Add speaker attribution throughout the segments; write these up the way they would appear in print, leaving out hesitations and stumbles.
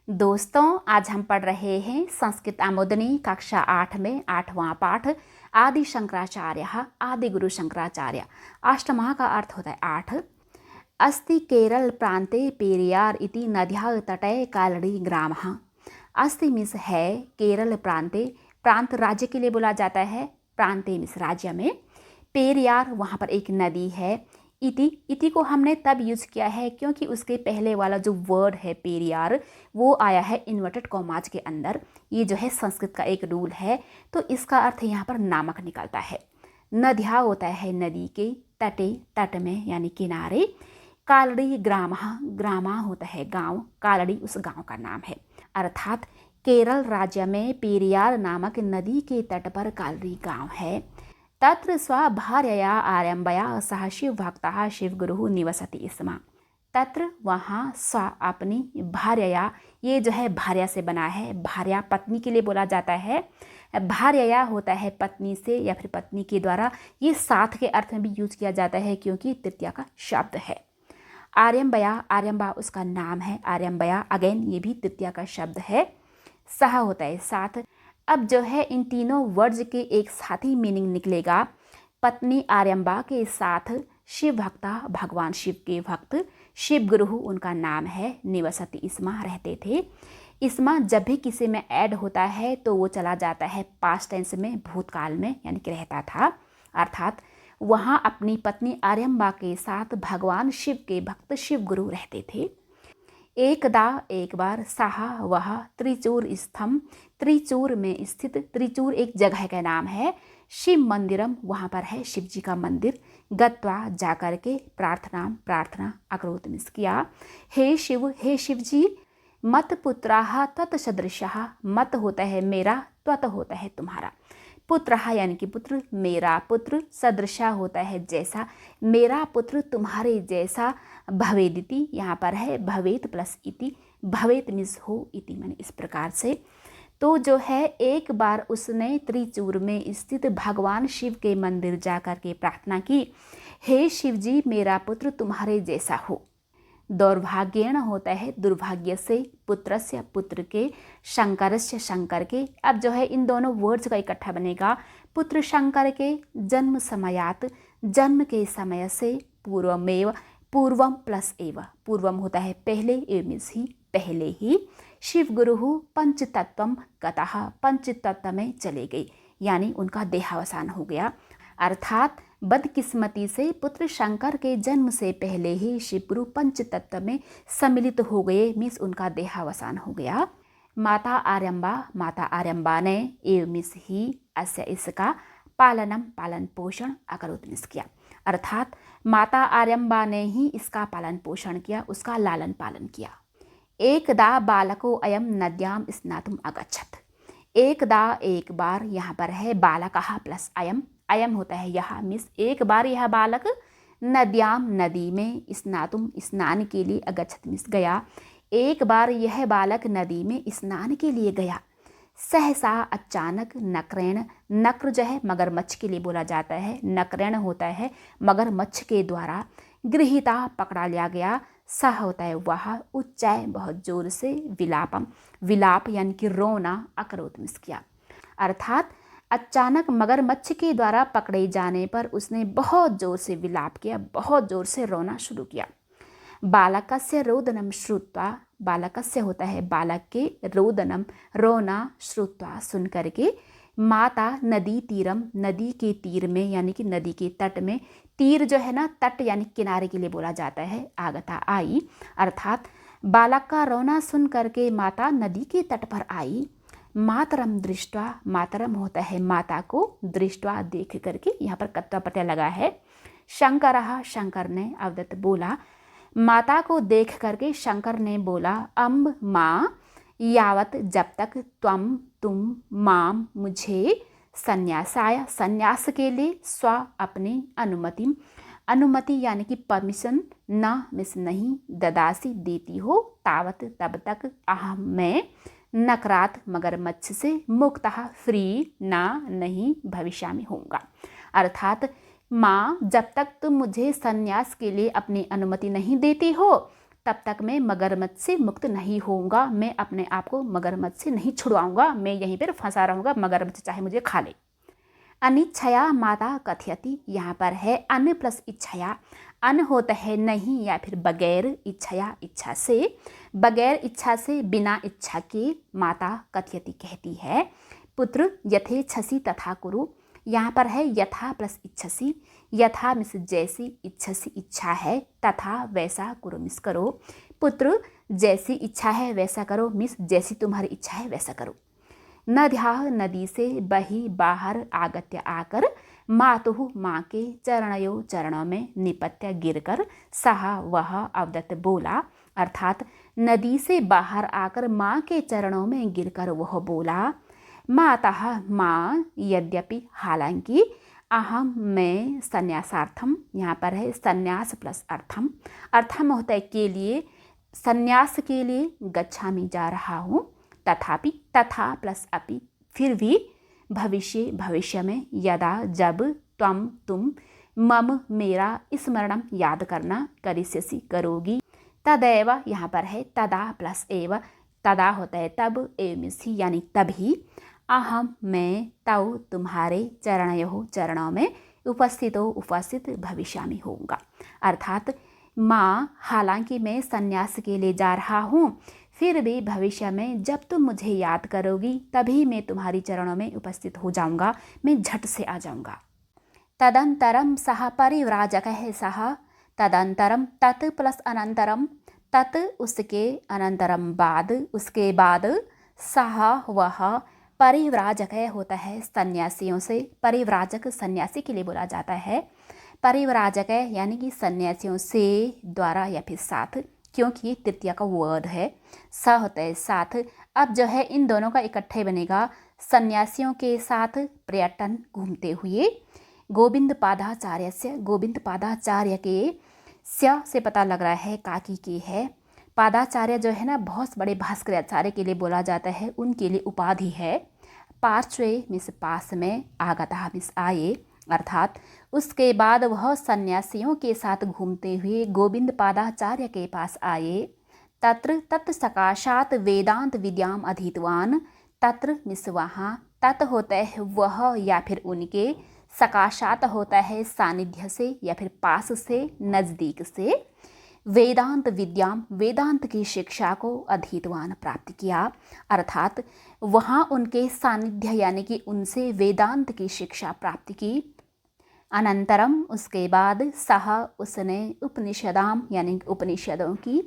Speaker 1: दोस्तों, आज हम पढ़ रहे हैं संस्कृत आमोदनी कक्षा 8 में 8वां पाठ आदि शंकराचार्य आदि गुरु शंकराचार्य। अष्टमः का अर्थ होता है 8। अस्ति केरल प्रांते पेरियार इति नद्याः तटे कालड़ी ग्रामः। अस्ति मीन्स है, केरल प्रांते, प्रांत राज्य के लिए बोला जाता है, प्रांते मीन्स राज्य में, पेरियार वहाँ पर एक नदी है। इति को हमने तब यूज किया है क्योंकि उसके पहले वाला जो वर्ड है पेरियार वो आया है इन्वर्टेड कॉमाज के अंदर। ये जो है संस्कृत का एक रूल है, तो इसका अर्थ यहाँ पर नामक निकलता है। नद्या होता है नदी के, तटे तट में यानी किनारे, कालड़ी ग्रामः, ग्रामा होता है गांव, कालड़ी उस गांव का नाम है। अर्थात केरल राज्य में पेरियार नामक नदी के तट पर कालड़ी गांव है। तत्र स्वभार्यया आरंभया सह शिव भक्तः शिव गुरु निवसति स्म। तत्र वहाँ स्व अपनी, भार्यया ये जो है भार्या से बना है, भार्या पत्नी के लिए बोला जाता है। भार्यया होता है पत्नी से या फिर पत्नी के द्वारा, ये साथ के अर्थ में भी यूज किया जाता है क्योंकि तृतीया का शब्द है। आर्यम्बया, आर्यम्बा उसका नाम है, आर्यम्बया अगेन ये भी तृतीया का शब्द है। सह होता है साथ। अब जो है इन तीनों वर्ड्स के एक साथ ही मीनिंग निकलेगा। पत्नी आर्यम्बा के साथ शिव भक्ता, भगवान शिव के भक्त, शिव गुरु उनका नाम है, निवसति इस्मा रहते थे। इस्मा जब भी किसी में ऐड होता है तो वो चला जाता है पास्ट टेंस में, भूतकाल में, यानी कि रहता था। अर्थात वहाँ अपनी पत्नी आर्यम्बा के साथ भगवान शिव के भक्त शिव गुरु रहते थे। एकदा एक बार, साहा वह, त्रिचूर स्थम, त्रिचूर में स्थित, त्रिचूर एक जगह का नाम है, शिव मंदिरम वहाँ पर है शिव जी का मंदिर, गत्वा जाकर के, प्रार्थना अकरोत मिस किया, हे शिव जी, मत पुत्राः त्वत् सदृशः, मत होता है मेरा, त्वत् होता है तुम्हारा, पुत्रः यानी कि पुत्र, मेरा पुत्र, सदृशा होता है जैसा, मेरा पुत्र तुम्हारे जैसा, भवेदिति यहाँ पर है भवेत प्लस इति, भवेत मीन्स हो, इति माने इस प्रकार से। तो जो है एक बार उसने त्रिचूर में स्थित भगवान शिव के मंदिर जाकर के प्रार्थना की, हे शिव जी मेरा पुत्र तुम्हारे जैसा हो। दौर्भाग्येण होता है दुर्भाग्य से, पुत्रस्य पुत्र के, शंकरस्य शंकर के। अब जो है इन दोनों वर्ड्स का इकट्ठा बनेगा, पुत्र शंकर के, जन्म समयात जन्म के समय से, पूर्वमेव पूर्वम प्लस एव, पूर्वम होता है पहले, एव मीन्स ही पहले ही, शिव गुरु पंचतत्वम गतः, पंचतत्व में चले गए यानी उनका देहावसान हो गया। अर्थात बदकिस्मती से पुत्र शंकर के जन्म से पहले ही शिव गुरु पंचतत्व में सम्मिलित हो गए, मीन्स उनका देहावसान हो गया। माता आर्यम्बा ने, एव मीन्स ही, अस्य इसका, पालन पोषण अकरोत मीन्स किया। अर्थात माता आर्यम्बा ने ही इसका पालन पोषण किया, उसका लालन पालन किया। एकदा बालको अयम नद्याम स्नातुम अगच्छत। एकदा एक बार, यहाँ पर है बालकः प्लस अयम, अयम होता है यह, मीन्स एक बार यह बालक, नद्याम नदी में, स्नातुम स्नान के लिए, अगच्छत मीन्स गया, एक बार यह बालक नदी में स्नान के लिए गया। सहसा अचानक, नक्रेण, नक्र जो है मगरमच्छ के लिए बोला जाता है, नक्रेण होता है मगरमच्छ के द्वारा, गृहीता पकड़ा लिया गया, सह होता है वह, उच्चाय बहुत जोर से, विलापम विलाप यानी कि रोना, अकरोत मिस किया। अर्थात अचानक मगरमच्छ के द्वारा पकड़े जाने पर उसने बहुत जोर से विलाप किया, बहुत जोर से रोना शुरू किया। बालकस्य रोदनम श्रुत्वा, बालकस्य होता है बालक के, रोदनम रोना, श्रुत्वा सुन करके, माता नदी तीरम, नदी के तीर में यानी कि नदी के तट में, तीर जो है ना तट यानी किनारे के लिए बोला जाता है, आगता आई। अर्थात बालक का रोना सुन करके माता नदी के तट पर आई। मातरम दृष्टवा, मातरम होता है माता को, दृष्टवा देख करके, यहाँ पर कत्वा पट्या लगा है। शंकरः, शंकर ने, अवदत्त बोला, माता को देख करके शंकर ने बोला, अम्ब माँ, यावत जब तक, तुम माम मुझे, संन्यासाय संन्यास के लिए, स्व अपनी, अनुमति यानी कि परमिशन, न मिस नहीं, ददासी देती हो, तावत तब तक, अहम मैं, नकरात मगरमच्छ से, मुक्तः फ्री, ना नहीं, भविष्य में होऊंगा। अर्थात माँ जब तक तुम मुझे संन्यास के लिए अपनी अनुमति नहीं देती हो तब तक मैं मगरमच्छ से मुक्त नहीं होऊंगा, मैं अपने आप को मगरमच्छ से नहीं छुड़वाऊंगा, मैं यहीं पर फंसा रहूंगा, मगरमच्छ चाहे मुझे खा ले। अनिच्छया माता कथयति, यहाँ पर है अन प्लस इच्छया। अन होता है नहीं या फिर बगैर, इच्छया इच्छा से, बगैर इच्छा से बिना इच्छा के माता कथयति कहती है। पुत्र यथेच्छसि तथा कुरु, यहाँ पर है यथा प्लस इच्छसि। यथा मिस जैसी, इच्छसि इच्छा है, तथा वैसा, कुरु मिस करो। पुत्र जैसी इच्छा है वैसा करो, मिस जैसी तुम्हारी इच्छा है वैसा करो। नद्याः, नदी से, बहि बाहर, आगत्य आकर, मातुः माँ के, चरणयोः चरणों में, निपत्य गिरकर, सः वह, अवदत्त बोला, अर्थात नदी से बाहर आकर माँ के चरणों में गिरकर वह बोला। मातः माँ, यद्यपि हालांकि, अहम मैं, संन्यासार्थम, यहाँ पर है संन्यास प्लस अर्थम। अर्थम होता है के लिए, संन्यास के लिए, गच्छामि जा रहा हूँ। तथापि, तथा प्लस अपि, फिर भी, भविष्य भविष्य में, यदा जब, त्वम तुम, मम मेरा, स्मरणम याद करना, करिष्यसि करोगी। तदैव, यहाँ पर है तदा प्लस एव। तदा होता है तब, एवमिसि यानी तभी, अहम मैं, तौ तुम्हारे, चरणयोः चरणों में, उपस्थितो उपस्थित, भविष्यामि होऊंगा। अर्थात माँ, हालांकि मैं संन्यास के लिए जा रहा हूँ, फिर भी भविष्य में जब तुम मुझे याद करोगी तभी मैं तुम्हारी चरणों में उपस्थित हो जाऊंगा, मैं झट से आ जाऊंगा। तदंतरम सह परिव्राजकः सह, तदंतरम तत् प्लस अनंतरम, तत् उसके, अनंतरम बाद, उसके बाद, सह वह, परिव्राजक होता है सन्यासियों से। परिव्राजक सन्यासी के लिए बोला जाता है। परिव्राजक यानी कि सन्यासियों से, द्वारा या फिर साथ, क्योंकि ये तृतीया का वर्ड है। स होता है साथ। अब जो है इन दोनों का इकट्ठे बनेगा, सन्यासियों के साथ पर्यटन घूमते हुए। गोविंद पादाचार्य से, गोविंद पादाचार्य के, स्य से पता लग रहा है काकी के है। पादाचार्य जो है ना, बहुत बड़े भास्कराचार्य के लिए बोला जाता है, उनके लिए उपाधि है। पार्श्वे मिस पास में, आगतः मिस आए, अर्थात उसके बाद वह सन्यासियों के साथ घूमते हुए गोविंद पादाचार्य के पास आए। तत्र तत्सकाशात वेदांत विद्याम अधीतवान, तत्र मिस वहाँ, तत् होता है वह या फिर उनके, सकाशात होता है सानिध्य से या फिर पास से, नज़दीक से। वेदांत विद्याम, वेदांत की शिक्षा को, अधीतवान प्राप्त किया, अर्थात वहाँ उनके सानिध्य यानी कि उनसे वेदांत की शिक्षा प्राप्त की। अनंतरम उसके बाद, सह उसने, उपनिषदाम यानी उपनिषदों की,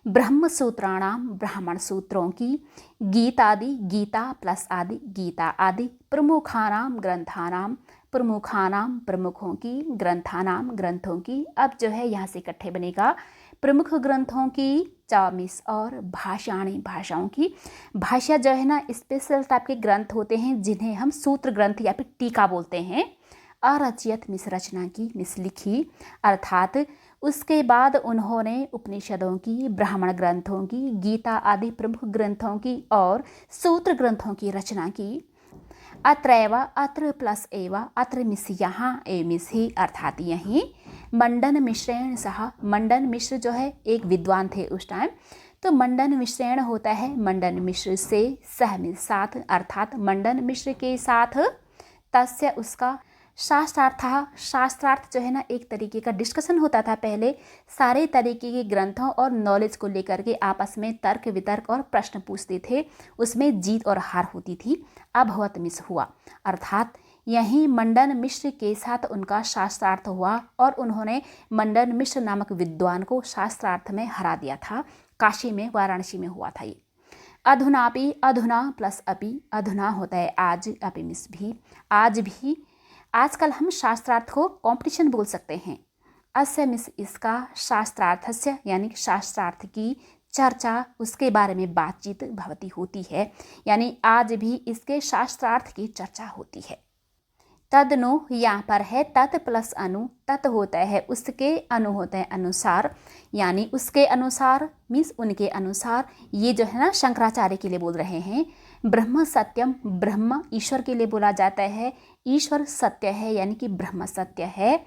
Speaker 1: ब्रह्म सूत्राणाम ब्राह्मण सूत्रों की, गीतादि, गीता प्लस आदि, गीता आदि, प्रमुखानाम ग्रंथानाम, प्रमुखानाम प्रमुखों की, ग्रंथानाम ग्रंथों की। अब जो है यहाँ से इकट्ठे बनेगा, प्रमुख ग्रंथों की, चामिस, और भाषाणी भाषाओं की। भाषा जो है ना, स्पेशल टाइप के ग्रंथ होते हैं जिन्हें हम सूत्र ग्रंथ या फिर टीका बोलते हैं। अरचियत मिस रचना की, मिस लिखी, अर्थात उसके बाद उन्होंने उपनिषदों की, ब्राह्मण ग्रंथों की, गीता आदि प्रमुख ग्रंथों की और सूत्र ग्रंथों की रचना की। अत्रैव, अत्र प्लस एव, अत्र मिस यहाँ, ए मिस ही, अर्थात यहीं। मंडन मिश्रेण सह, मंडन मिश्र जो है एक विद्वान थे उस टाइम, तो मंडन मिश्रेण होता है मंडन मिश्र से, सह मिस साथ, अर्थात मंडन मिश्र के साथ। तस्य उसका, शास्त्रार्थ, शास्त्रार्थ जो है ना, एक तरीके का डिस्कशन होता था पहले, सारे तरीके के ग्रंथों और नॉलेज को लेकर के आपस में तर्क वितर्क और प्रश्न पूछते थे, उसमें जीत और हार होती थी। अभवत मिस हुआ, अर्थात यहीं मंडन मिश्र के साथ उनका शास्त्रार्थ हुआ और उन्होंने मंडन मिश्र नामक विद्वान को शास्त्रार्थ में हरा दिया था। काशी में, वाराणसी में हुआ था ये। अधुनापि, अधुना प्लस अपि, अधुना होता है आज, अपि मिस भी, आज भी। आजकल हम शास्त्रार्थ को कंपटीशन बोल सकते हैं। अस्य मिस इसका, शास्त्रार्थस्य यानी शास्त्रार्थ की, चर्चा उसके बारे में बातचीत भवती होती है, यानी आज भी इसके शास्त्रार्थ की चर्चा होती है। तदनु यहाँ पर है तत् प्लस अनु, तत् होता है उसके, अनु होता है अनुसार, यानी उसके अनुसार मीन्स उनके अनुसार। ये जो है ना शंकराचार्य के लिए बोल रहे हैं। ब्रह्म सत्यम, ब्रह्म ईश्वर के लिए बोला जाता है, ईश्वर सत्य है यानी कि ब्रह्म सत्य है।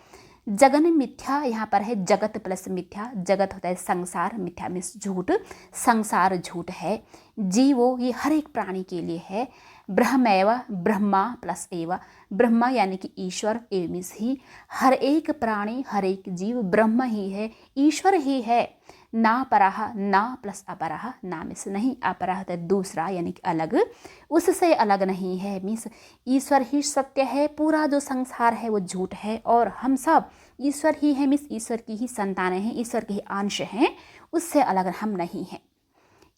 Speaker 1: जगन मिथ्या, यहाँ पर है जगत प्लस मिथ्या। जगत होता है संसार, मिथ्या में झूठ, संसार झूठ है। जीवो, ये हर एक प्राणी के लिए है। ब्रह्मैव, ब्रह्मा प्लस एव, ब्रह्मा यानी कि ईश्वर, एव मीन्स ही। हर एक प्राणी, हर एक जीव ब्रह्म ही है, ईश्वर ही है। ना परह, ना प्लस अपरह, ना मीन्स नहीं, अपरह होता है दूसरा यानी कि अलग, उससे अलग नहीं है। मीन्स ईश्वर ही सत्य है, पूरा जो संसार है वो झूठ है, और हम सब ईश्वर ही है। मीन्स ईश्वर की ही संतानें हैं, ईश्वर के ही अंश हैं, उससे अलग हम नहीं हैं।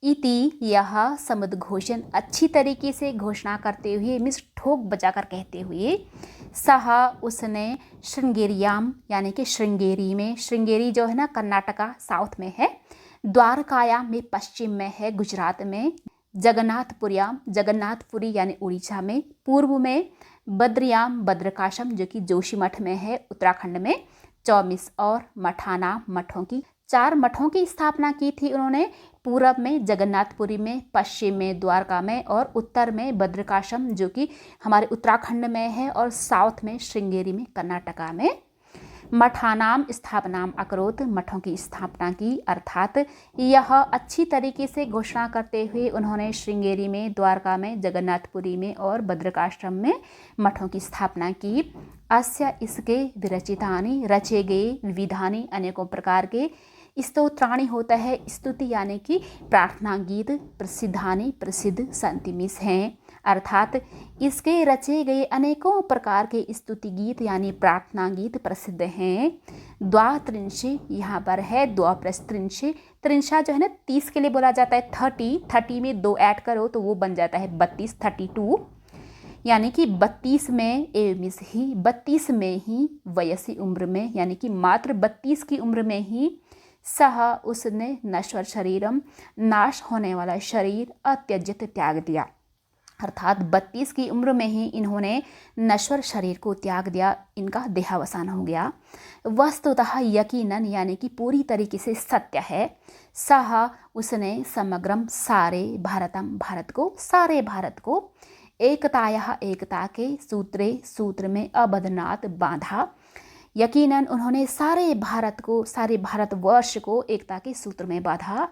Speaker 1: इति, यह समुद्घोषण, अच्छी तरीके से घोषणा करते हुए, मीन्स ठोक बजाकर कहते हुए, सह, उसने, श्रृंगेरियाम यानी कि श्रृंगेरी में, श्रृंगेरी जो है ना कर्नाटका साउथ में है, द्वारकायाम में पश्चिम में है गुजरात में, जगन्नाथपुरियाम, जगन्नाथपुरी यानी उड़ीसा में, पूर्व में, बद्रियाम, बद्रकाशम जो कि जोशीमठ में है उत्तराखंड में, 24 और मठाना, मठों की 4 मठों की स्थापना की थी उन्होंने। पूरब में जगन्नाथपुरी में, पश्चिम में द्वारका में, और उत्तर में बद्रकाशम जो कि हमारे उत्तराखंड में है, और साउथ में श्रृंगेरी में कर्नाटका में। मठानाम स्थापनाम अकरोत, मठों की स्थापना की, अर्थात यह अच्छी तरीके से घोषणा करते हुए उन्होंने श्रृंगेरी में, द्वारका में, जगन्नाथपुरी में और बद्रकाश्रम में मठों की स्थापना की। अस्य, इसके, विरचितानि, रचे गए, विविधानि, अनेकों प्रकार के, स्तोत्राणि होता है स्तुति यानी कि प्रार्थना गीत, प्रसिद्धानि, प्रसिद्ध, संतिमिस हैं, अर्थात इसके रचे गए अनेकों प्रकार के स्तुति गीत यानी प्रार्थना गीत प्रसिद्ध हैं। द्वात्रिंशे, यहाँ पर है द्वा प्लस त्रिंशे, त्रिंशा जो है ना 30 के लिए बोला जाता है, 30 में 2 ऐड करो तो वो बन जाता है 32, 32 यानी कि 32 में, एवमिस ही 32 में ही, वयसी उम्र में यानी कि मात्र 32 की उम्र में ही, सह, उसने, नश्वर शरीरम, नाश होने वाला शरीर, अत्यजित, त्याग दिया, अर्थात 32 की उम्र में ही इन्होंने नश्वर शरीर को त्याग दिया, इनका देहावसान हो गया। वस्तुतः यकीनन यानी कि पूरी तरीके से सत्य है। सह, उसने, समग्रम, सारे, भारतम, भारत को, सारे भारत को, एकताया, एकता के, सूत्रे, सूत्र में, अबधनात, बांधा, यकीनन उन्होंने सारे भारत को, सारे भारतवर्ष को एकता के सूत्र में बांधा।